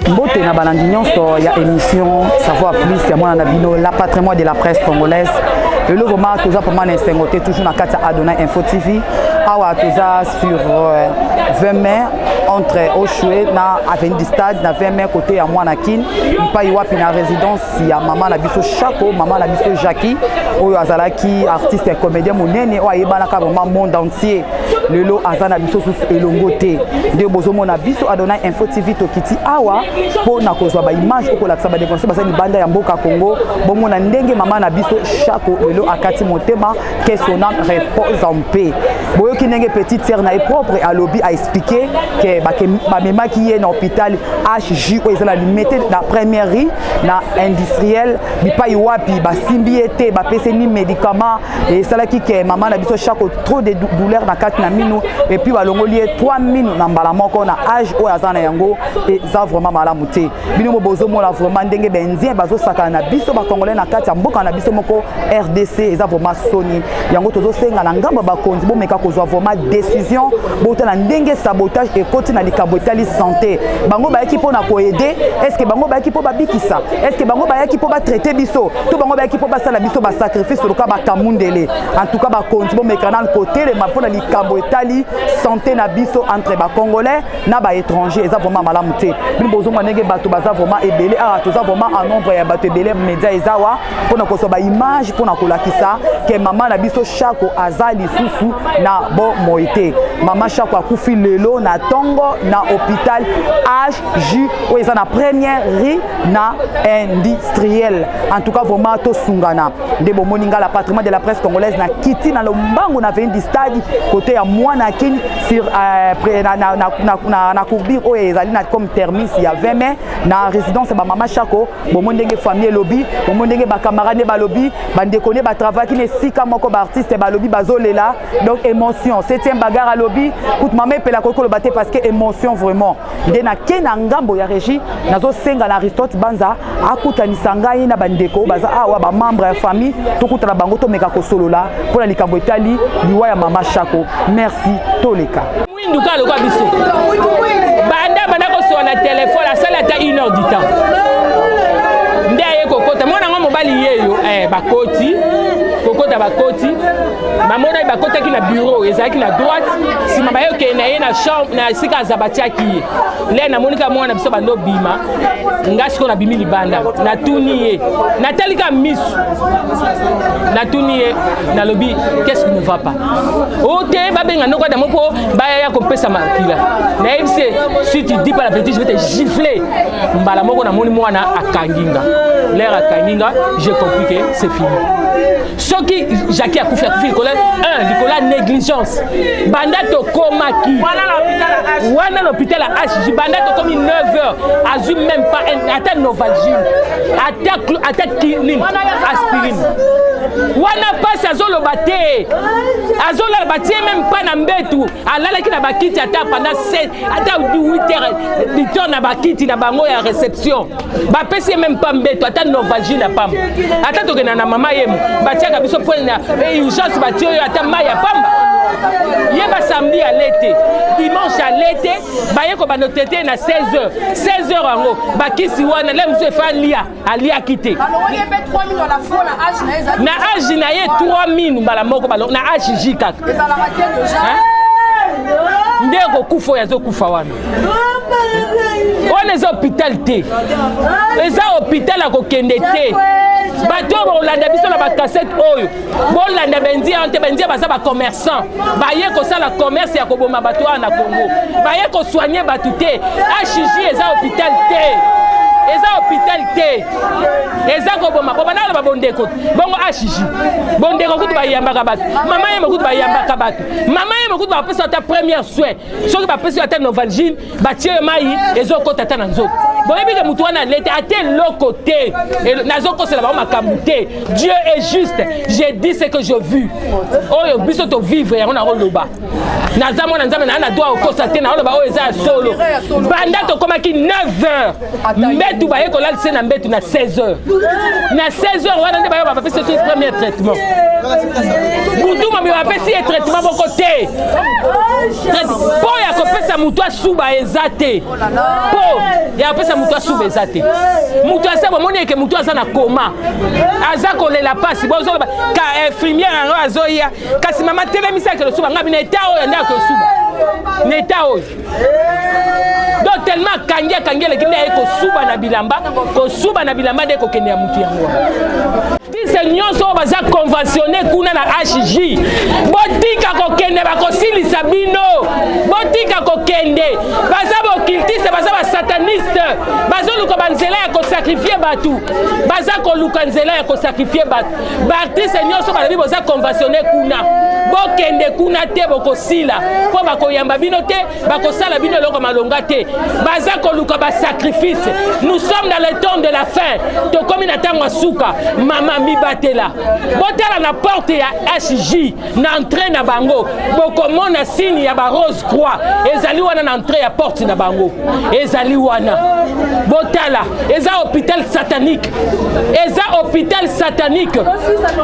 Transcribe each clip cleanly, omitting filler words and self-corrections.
Mbote na balandi nyonso ya émission Savoir Plus ya mwana na bino la patrimoine de la presse congolaise. Le logo marque toujours pour moi n'insengoté toujours na kata Adonai Info TV. Awa toza sur 20 mai entre Oshwe na avenue du stade na 20 mai côté ya mwana kin mpa iwapi na résidence ya mama na biso Chako mama na biso Jackie oyo azalaki artiste et comédien monene o ayebana ka vraiment monde entier lelo azana biso sous elongote de bozomo na biso Adonai Info TV tokiti awa po na kozwa ba image okolakisa ba déconseil basani banda ya mboka Congo bomo na ndenge mama na biso Chako lelo akati motema que son âme repose en paix boyoki ndenge petite sœur na propre à lobby a expliqué que ba mema qui est dans l'hôpital HJ où ils ont limité la première ri na industriel bipa iwapi ba simbiete ba peseni médicaments et ça là qui que maman na biso Chako trop de douleur na kati na minu et puis ba longoli 3 minu na mbala moko na âge o azana yango et ça vraiment malamu te bino mo bozo mo la vraiment ndenge benzien bazo saka na biso ba congolais na kati ya mboka na biso moko RDC et ça vraiment soni yango tozo senga na ngamba ba konzi bo meka kozwa vraiment décision bota na ndenge sabotage et côté na likambo etali santé bango ba équipe na ko aider est-ce que bango ba équipe ba bikisa est-ce que bango ba équipe ba traiter biso to bango ba équipe ba sala biso ba sacrifice sur le cas ba kamundele en tout cas ba konzi bo meka na côté le mapona likambo etali santé na biso entre ba congolais na ba étranger eza vraiment malamu te bino bozo manenge bato baza vraiment ebele a toza vraiment en nombre ya bato ebele média ezawa pona ko so ba image pona ko lakisa que maman na biso Chako azali susu na bo moite maman Chako akufi lelo na tongo na hôpital HJ où ils ont la première ri na industriel en tout cas vraiment to sungana de bo moninga la patrimoine de la presse congolaise na kiti na lombango na veni du stade côté ya mwana kin sur na courbir où ils allaient na comme termis il y a 20 mai na résidence ba maman Chako bo mondenge famille lobby bo mondenge ba camarade ba lobby ba ndekone ba travail qui ne sika moko ba artiste ba lobby bazolela donc émotion 7e bagarre à lobby toute maman pe la kokolo baté parce que émotion vraiment de na kena ngambo ya régie nazo senga na Aristote Banza akutanisa ngai na bandeko baza awa ba membre ya famille tokutana bango to meka kosolola pour la likambo etali liwa ya mama Chako merci toleka mwinduka lokwa biso banda ko so na téléphone la salle ata 1 heure du temps ndaye kokota mwana ngo mobali yeyo bakoti kokota bakoti mamona bakota ki na bureau ezaki na droite sima bayo ke na ye na chambre na sika za batiaki le na monika mwana biso bando bima ngasi ko na bimi libanda na tuniye na talika misu na tuniye na lobby qu'est-ce qui ne va pas ote babenga noko da mopo baya ya kopesa makila na ebise si tu dis pas la vérité je vais te gifler mbala moko na moni mwana akanginga l'air akanginga j'ai compris que c'est fini ce qui Jackie a couffé Nicolas négligence banda to komaki wana l'hôpital à H banda to comme 9h azu même pas attaque Novalgine attaque clinique aspirine wana passe azolo baté azola baté même pas na mbetu alala ki na bakiti ata pendant 7 ata 8h litor na bakiti na bango ya réception ba pesi même pas mbetu ata Novalgine pam ata to na mama yem batiaka biso point na urgence batio ata maya pamba yeba samedi à l'été dimanche à l'été baye ko banotete na 16h ango bakisi wana le monsieur fa lia alia kité na âge na ye 3000 mbala moko balo na âge jikaka ndeko kufo yazo kufa wana on est hôpital te eza hôpital akokende te bato bolanda biso na ba cassette oyo bolanda benzi ante benzi baza ba commerçant baye ko sala commerce ya koboma bato na Congo baye ko soigner bato te HJ eza hôpital te eza hôpital te eza koboma bobana ba bondeko bongo HJ bondeko kutu bayambaka bato mama ye mokutu bayambaka bato mama ye mokutu ba pesa ta première soin soki ba pesa ta Novalgine batie mai ezokota ta na nzoto boyebi ke mutu wana lete ate lokote nazokosela ba makambu te Dieu est juste j'ai dit ce que je vu oyo biso to vivre yango na oloba nazamo na nzambe na doa okosa te na oloba oyo eza solo banda to komaki 9h mbetu baye ko lalise na mbetu na 16h na 16h wana nde bayo ba pesa ce premier traitement mutu mami ba pesa traitement boko te po ya kopesa mutu asuba eza te po ya kopesa mutu asuba eza te mutu asa bomoni eke mutu aza na koma aza kolela pasi bozoloba ka infirmière yango azoya kasi mama telemisaki losuba ngabi na eta oyo nde akosuba na eta oyo donc tellement kangi eleki nde aye kosuba na bilamba nde kokende ya mutu yango tise nyonso oyo baza conventionné kuna na HJ botika kokende bakosilisa bino botika kokende baza baoccultiste baza basataniste bazoluka banzela ya kosakrifie batu baza koluka nzela ya kosakrifie batu baartiste nyonso balobi boza conventionné kuna bokende kuna te bokosila mpo bakoyamba bino te bakosala bino eloko malonga te baza koluka basacrifice. Nous sommes dans le temps de la fin tokomi na ntango ya suka mama mibatela botala na porte ya HJ na entrée na bango bokomona signe ya ba rose croix ezali wana na entrée ya porte na bango ezali wana botala eza hôpital satanique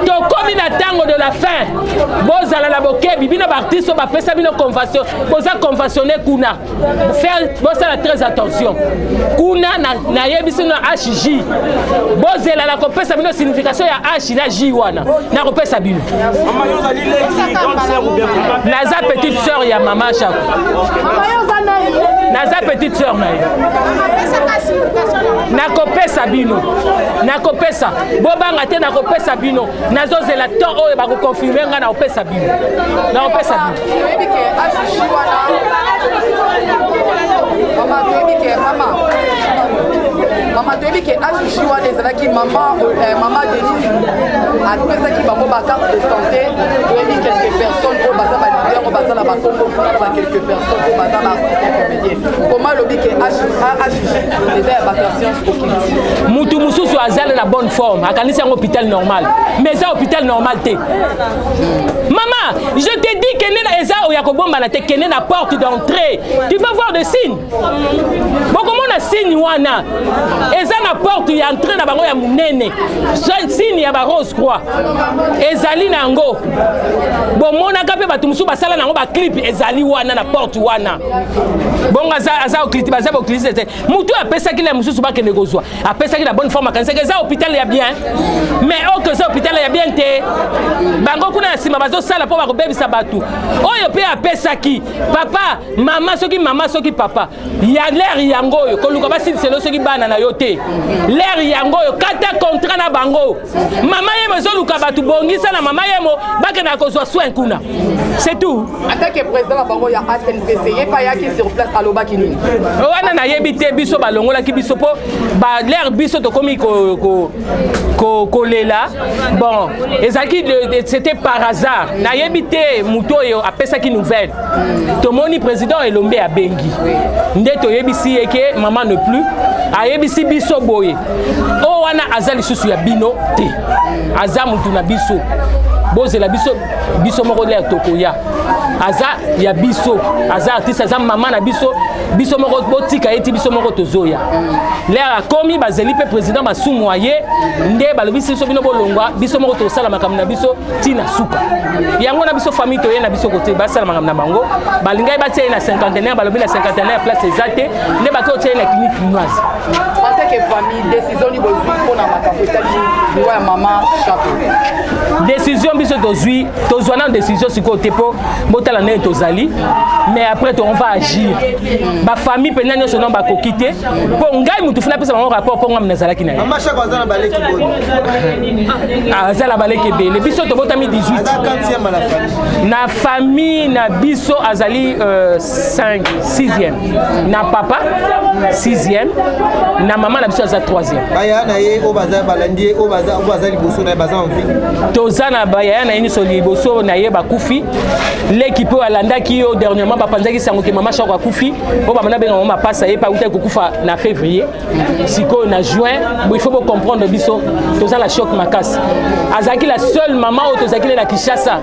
tokomi na ntango de la fin bozala na bokebi bino baartiste bapesa bino convention boza conventionné kuna bosala très attention kuna na yebisi na HJ bozela na kopesa bino signification ya H na J wana na kopesa bino naza petite sœur ya mama Chako naza petite sœur na ye nakopesa bino nakopesa bobanga te nakopesa bino nazozela temps oyo bakokonfirme nga nakopesa bino Maman toyebi ke HJ wana ezalaki mama Denise apesaki bango bacarte de santé toyebi quelques personnes oyo baza balider oyo baza na bakombo mpona na baquelques personnes oyo baza baartiste comédien comment lobi ke HJ eza ya bato ya science occulte mutu mosusu azali na bonne forme akanisi yango hôpital normal mais eza hôpital normal te mama je te dis kende na eza oyo ya kobombana te kende na porte d'entrée tu vas voir des signes bokomona signe wana eza na porte ya entrée na bango ya munene signe ya ba rose croix ezali nango bomonaka mpe bato mosusu basala nango baclip ezali wana na porte wana bongo aza okliti baza bokliti te mutu apesaki na mosusu bakende kozwa apesaki na bonne forme akanisaki eza hôpital ya bien mais oyo eza hôpital ya bien te bango kuna na nsima bazosala mpo bakobebisa bato oyo mpe apesaki papa mama soki papa ya l'air yango oyo koluka basiliselo soki bana na yo te l'air yango oyo kata contrat na bango mama yemo ezoluka bato bongisa na mama yemo bakenda kozwa soin kuna c'est tout. En tant que président na bango ya ANPC ye pa yaki sur place alobaki nini wana nayebi te biso balongolaki biso mpo l'air biso tokomi kolela bon ezalaki c'était par hasard nayebi te mutu oyo apesaki nouvelle tomoni président elombe abengi nde toyebisi ye ke mama ne plus ayebisi biso boye o wana aza lisusu ya bino te aza mutu na biso bozela biso moko l'air tokoya aza ya biso aza artiste aza mama na biso moko botika eti biso moko tozoya l'air akomi bazeli pe président masumu aye nde balobisi biso bino bolongwa biso moko tosala makambo na biso tina suka yango na biso famille toye na biso kote basala makambo na bango balingai batie na cinquantenaire balobi na cinquantenaire place ezate nde bako tie na clinique chinoise en tant que famille décision ni bozwi mpona makambo etali niwa ya mama Chako décision biso tozwa na décision sikoyo te mpo botala ndenge tozali mais après on va agir bafamille mpenza nyonso no bakoki te mpo ngai mutu funa apesa bango rapport mpo ngai nazalaki na ye azala baleki ebele biso tobotami 18 na famille na biso azali 6e na papa 6e na mama na biso aza 3e toza na bayaya na ye nyonso liboso na ye bakufi leki mpe alandaki yo dernièrement bapanzaki sango ke mama Chako akufi mpo bamana benga mama pasa ye pa utaki kokufa na février sikoyo na juin il faut comprendre biso toza la choc makasi azalaki la seule mama oyo tozalaki na Kinshasa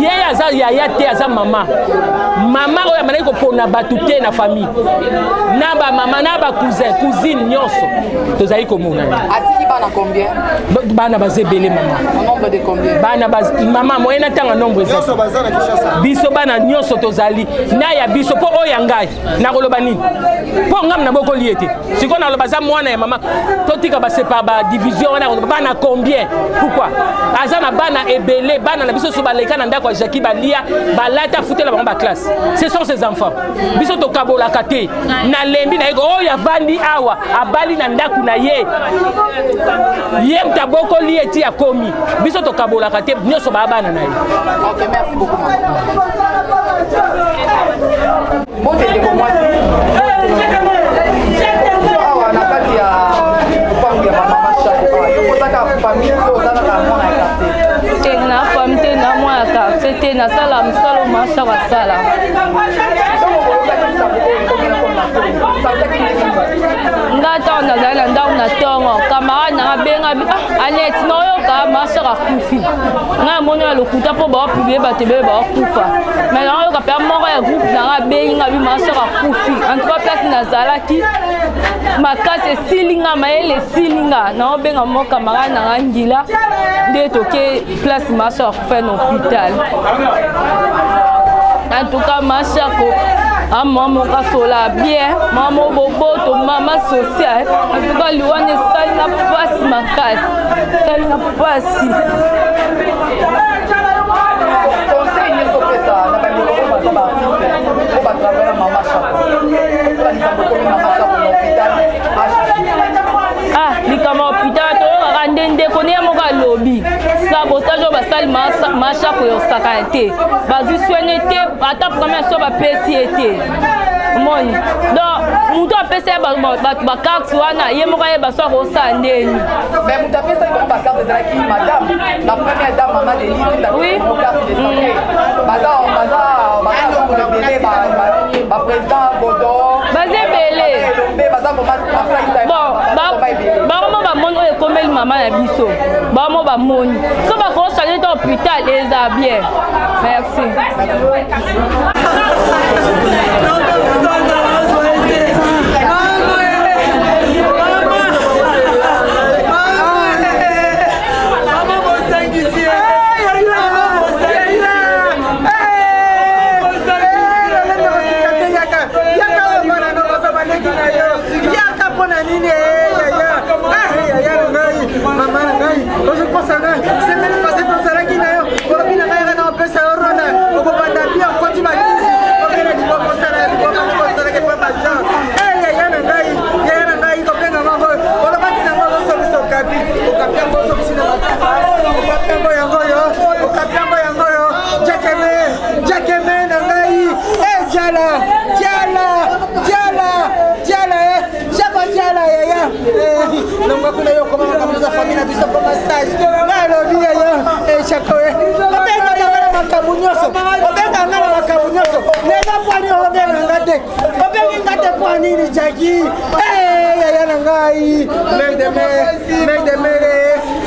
ye aza yaya te aza mama oyo amanaki kopona bato te na famille na bamama na bacousine nyonso tozali komona Bana combien? Bana basé belé maman. En nombre de combien? Bana bas maman moyenne tanga nombre ça. Biso bana nyonso tozali na ya biso po oyangai na koloba nini. Po ngam na boko liete. Siko na loba za mwana ya maman totika ba séparer ba division na bana combien? Pourquoi? Azana bana ebelé bana na biso so baleka na ndako Jackie balia balata futela ba classe. Ce sont ces enfants. Biso to kabola kate na lembi na ego oya vandi awa abali na ndaku na ye. Yem taboko lieti ya komi. Biso to kabola kate nyoso ba bana na ye. OK, merci beaucoup. Bon t'es pour moi. Awa na kati ya pangu ya mama shaka. Yo kozaka famille ozana na mwana ya kate. Tena famille na mwana ya kate tena sala msalo masha sala. Ngata na zala ndau na tongo camarade na benga anet noyo ka masaka kufi nga mono ya lokuta po ba publier ba tebe ba kufa mais na yo ka pa moko ya groupe na benga bi masaka kufi en trois place na zalaki makase silinga maele silinga na benga mo camarade na ngila de toke place masaka kufa na hôpital en tout cas masako maman kasola bien maman boboto maman social en tout cas luane salina passe makasi salina passe conseil ni sopesa na ba ni ko ba ba artiste ko ba travailler mama shako la ni ko mama shako na hôpital likama hôpital to randende kone mo ka lobby sabotage ba sali mashako yo sakante bazu soigné te ata premier so ba PCT moni donc muto apesa ba carte wana ye mo ka ye ba so ko sandeni mais muto apesa ba carte de la madame la première dame maman de Lille la carte de santé baza ko le bébé ba président Bodo baze belé baza ko ba ba moni o ekomeli mama na biso ba mo ba moni so ba ko changer dans hôpital eza bien merci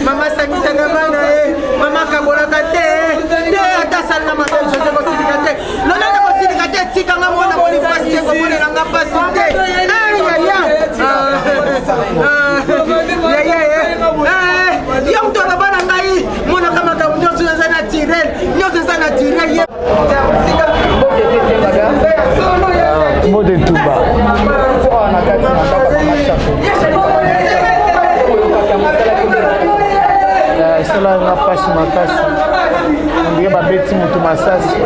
Mama sangisanga mana mama kabola kate te ata salna mama José ko silikate nona ko silikate tikanga mona boni paste ko mona nga paste ya mtu anabana ngai mona kama kama nyoso sana tirel nyoso sana tirel Mode Tuba. Sala na pasi makasi. Ndenge babeti mutu masasi.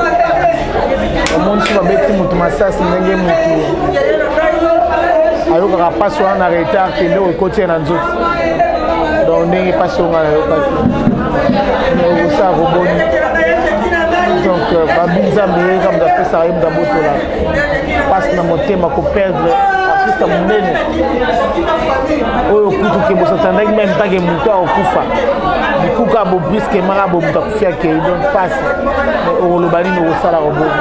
Omonisi babeti mutu masasi ndenge mutu. Ayoka pasi wana retard kende okoti na nzoto. Donc ndenge pasi wana ayokaki. Okosa koboni. Donc babinza mbeye kama dapesa ayi mdabotola. Pasi na motema ko perdre artiste munene. Oyo kutu ke bosatandaki même pas que mutu akufa. Bikuka bo briske mara bo mutu akufia ke donc passe. Oloba nini okosala robot.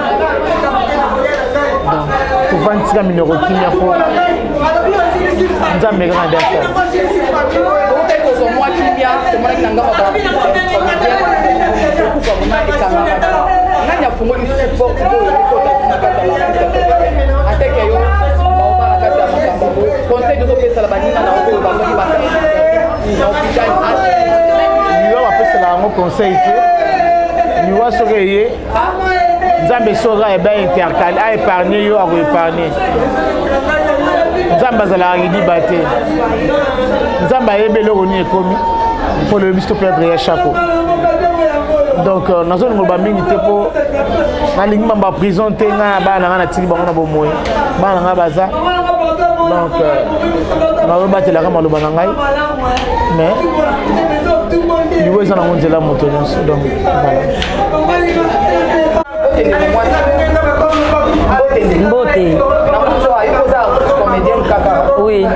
Donc tovantika minoko kimia po. Nzambe kana dasa. Moi kimia, c'est moi qui n'anga pas nanya fungoli support pour ateke yo ba ba kata makambo conseil de pesa la banina na ko ba ko ba conseil te liwa soki eye nzambe soki eba intercale aépargne yo akoépargne nzambe azalaka lidiba te nzambe ayebi eloko nini ekomi mpo loyebi to perdre ya chako donc nazolinga loba mingi te mpo nalingi mamba prison te ngai bana na ngai natili bango na bomoi bana na ngai baza donc nazobatelaka maloba na ngai mais liwo eza nango nzela moto nyonso donc Mbote. Oui.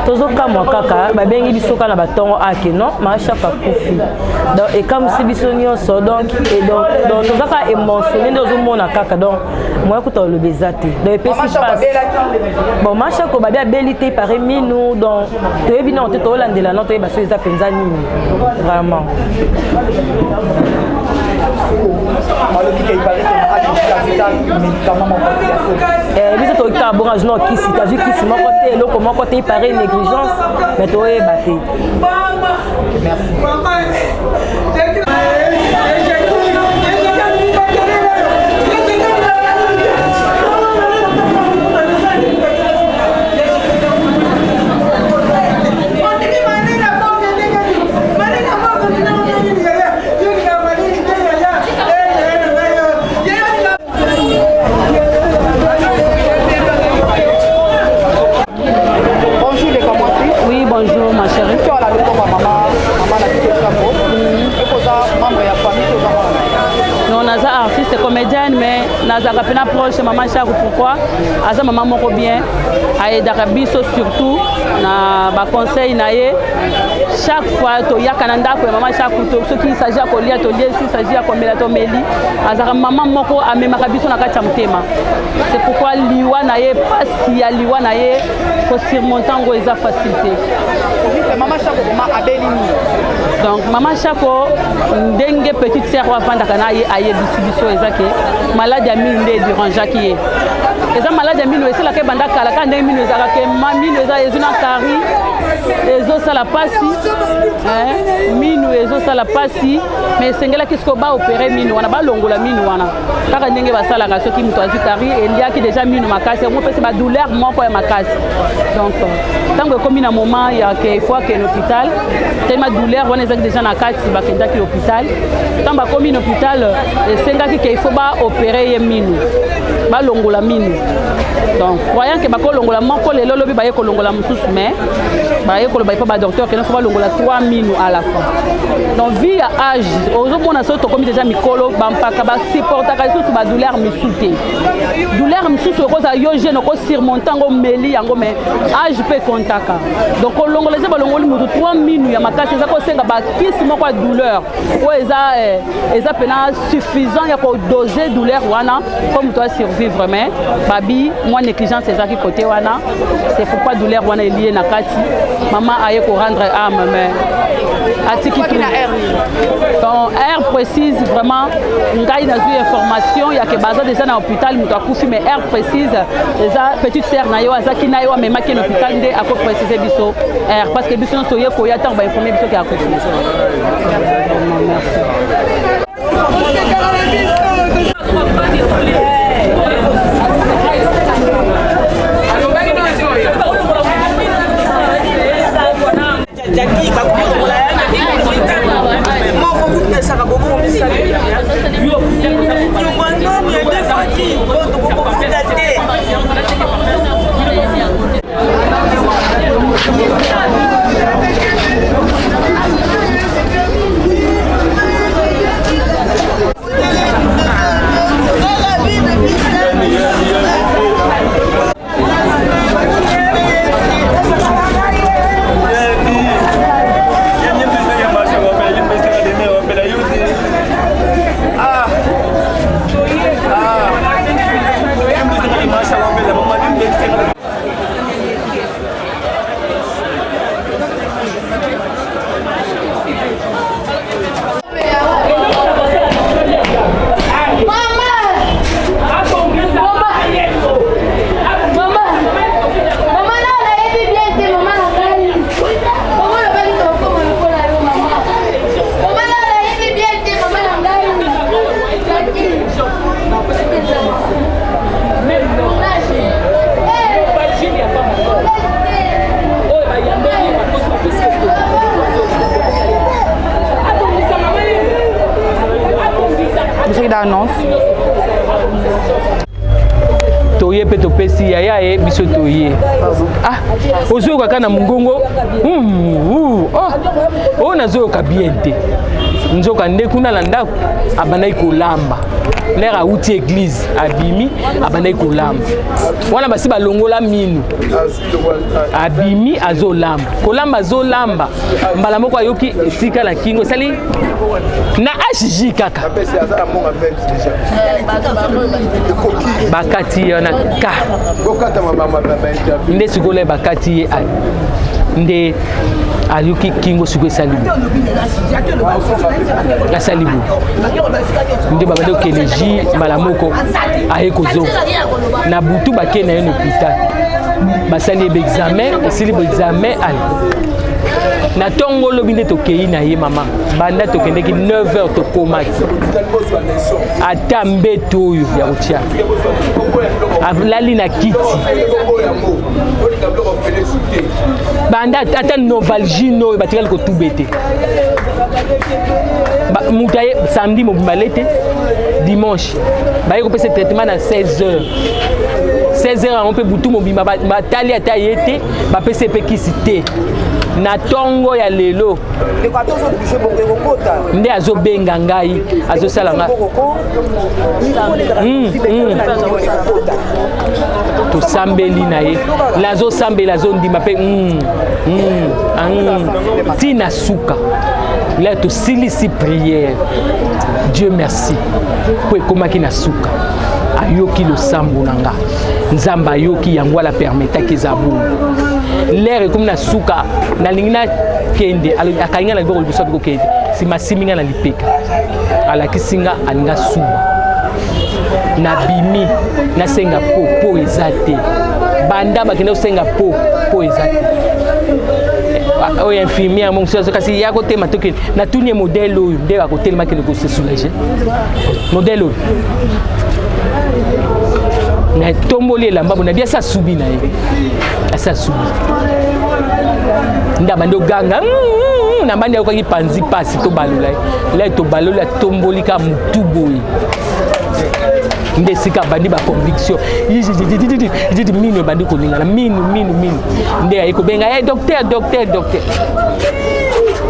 Tozokamwa kaka babengi biso kana batongo ake non machaka kufi donc ekamwisi biso nyonso donc tozaka émotionné nde ozomona kaka donc moya kuta olobeza te donc epesi passe bon machako babe abeli te pare minu donc toyebi nango te toolandela no toyeba so eza mpenza nini vraiment biso tokika borage no kisi tazu kisi moko te eloko moko te ipare négligence mais toyeba te Bonjour ma chérie. Tu as la maman non naza artiste comédienne mais naza kapena proche maman Chakou pourquoi aza maman moko bien aidaka biso surtout na ba conseil na ye chaque fois to yakana ndako ya maman Chakou to ce qui s'agit à kolia to lier si s'agit à komela to meli azaka maman moko amemaka biso na kati ya motema c'est pourquoi liwa na ye pasi ya liwa na ye ko surmonter ngo eza facilité maman Chakou comment abelini donc maman Chakou ndenge petite sœur wa fandaka na ye aye biso ezake malade ya mine nde dérangeaki ye eza malade ya mine esalaka ebanda kala ka ndenge mine ezalaka ke mine eza ezuna kari ezosala pasi mine ezosala pasi mais esengelaki siko baopere mine wana balongola mine wana kaka ndenge basalaka soki moto azwi kari eliaki déjà mine makasi yango mpesi badouleur moko ya makasi donc ntango ekomi na moment ya ke il faut akende hôpital tellement douleur wana ezaki déjà na kati bakendaki l'hôpital ntango bakomi na hôpital esengaki ke il faut baopere ye mine balongola mine donc croyant ke bakolongola moko lelo lobi baye kolongola mosusu mais baye koloba ipa badocteur ke nofo balongola 3 minu à la fin donc vie ya âge ozomona so tokomi déjà mikolo bampaka basupportaka lisusu badouleur misusu te douleur misusu okozala yo jeune okosurmonte yango meli yango mais âge mpe kontaka donc kolongola eza balongoli motu 3 minu ya makasi eza kosenga bakisi moko ya douleur oyo eza pena suffisant ya kodose douleur wana po moto asurvivre mais babi mwa négligence ezalaki côté wana c'est pourquoi douleur wana elie na kati maman aye ko rendre âme mais atiki tout donc air précise vraiment ngai nazwi information ya ke baza déjà na hôpital moto akufi mais air précise eza petite sœur na yo azaki na yo amemaki na hôpital nde ako préciser biso air parce que biso nyonso ye koya ntango bainforme biso ke akufi biso d'annonce. Toye pe topesi yaya e biso toye. Ah, ozoyoka kana mungongo. Oh nazoyoka bien te. Nzoka nde kuna na ndako abandai kolamba. L'air a outil église abimi abandai kolamba. Wana basi balongola minu. Abimi azolamba. Kolamba azolamba. Mbala moko ayoki esika la kingo sali na HJ kaka. Bakati yana ka. Nde sikole bakati ye nde ayoki kingo siko salibu. La salibu. Nde babade okeleji mbala moko aye kozo. Na butu bakena ye hôpital. Basali ebe examen, esili bo examen ale. Na tongo lobi nde tokei na ye mama. Banda tokendeki 9h tokomaki. Ata mbeto oyo ya kotia. Alali na kiti. Banda ata novalgine oyo batikali kotubete. Mutaye samedi mobimalete dimanche. Baye kopesa traitement na 16h. 16h on peut butu mobima batali ata yete bapesa pe kisite. Na tongo ya lelo nde azobenga ngai azosala nga tosambeli na ye lazosambela azondima mpe tina suka la tosilisi prière. Dieu merci po ekomaki na suka ayoki losambo na nga nzamba ayoki yango ala permetaki eza bongo l'air comme na suka na lingina kende akainga na boko liboso biko kende si masiminga na lipeka alakisinga aninga suba na bimi na senga po ezate banda bakenda senga po ezate oyo infirmière mon soeur kasi ya kote matoke na tunie modèle oyo nde akotelema kende ko se soulager modèle oyo na tomboli elamba bona dia sa subi na ye asa subi nda bando ganga na bandi akoki panzi pasi to balula la to balula tomboli ka mutu boyi nde sika bandi ba conviction yiji mino bandi ko ninga na mino nde ayiko benga docteur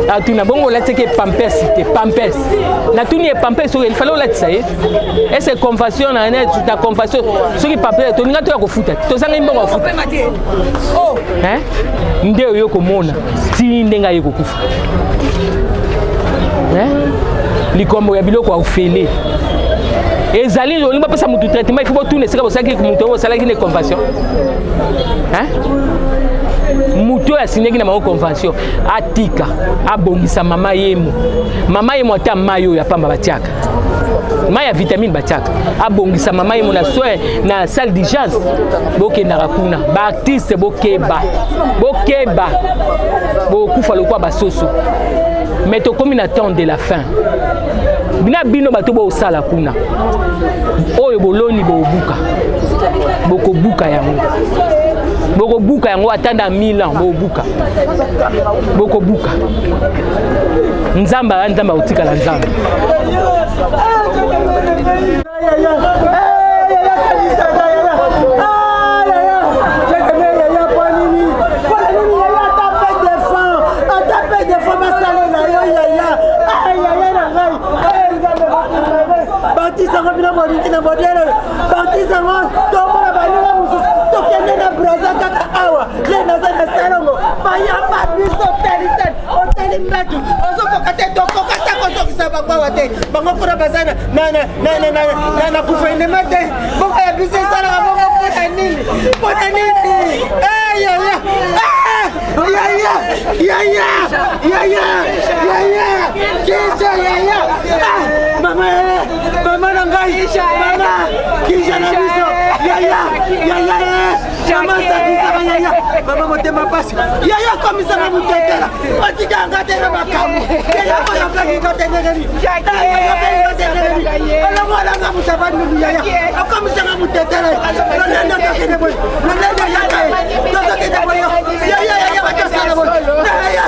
atuna bongo la teke pampers te pampers na tuni pampers so il fallait la tsaye et c'est confession na net ta confession so ki pampers to ninga to ya kofuta to sanga mbongo kofuta nde oyo komona ti ndenga yeko kufa likombo ya biloko ofele ezali olimba pesa mutu traitement il faut tourner sika bosaki mutu osalaki ne confession mutu asinyaki na mako convention atika abongisa mama yemo ata mayo ya pamba batiaka ma ya vitamine batiaka abongisa mama yemo na soin na salle d'urgence bokendaka kuna ba artiste bokeba bokufa lokwa basoso mais tokomi na temps de la fin bino bato bosala kuna oyo boloni bokobuka yango bokobuka yango atanda 1000 ans bokobuka nzamba otikala nzamba Batisango bila moringi na modelo batisango tomona balinga mususu tokende na braza kaka awa le nazana salongo bayamba biso telitel hôtel mbetu ozokoka te tokoka ta kozokisa bakwawa te bango mpona bazana na gouvernement te bongo ya biso esalaka bongo mpona nini Mama nangai, mama, kisha na biso, mama sakisa yaya, mama motema pasi, yaya komisa na mutetela, otika ngatela makamu, yaya moya plagi ngatengeni, yaya plagi ngatengeni, ala mola nga mutabani yaya, komisa na mutetela, nenda kakene boy, nenda yaya, nenda kakene boy, yaya watasala boy, yaya,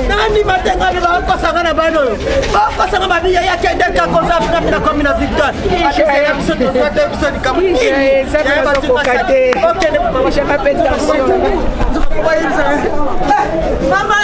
nani mate ngali ba ko sanga na bana Nzambe bakosanga babi yaya kendeka koza fina pina komi na victoire ya biso tozate biso likambo mama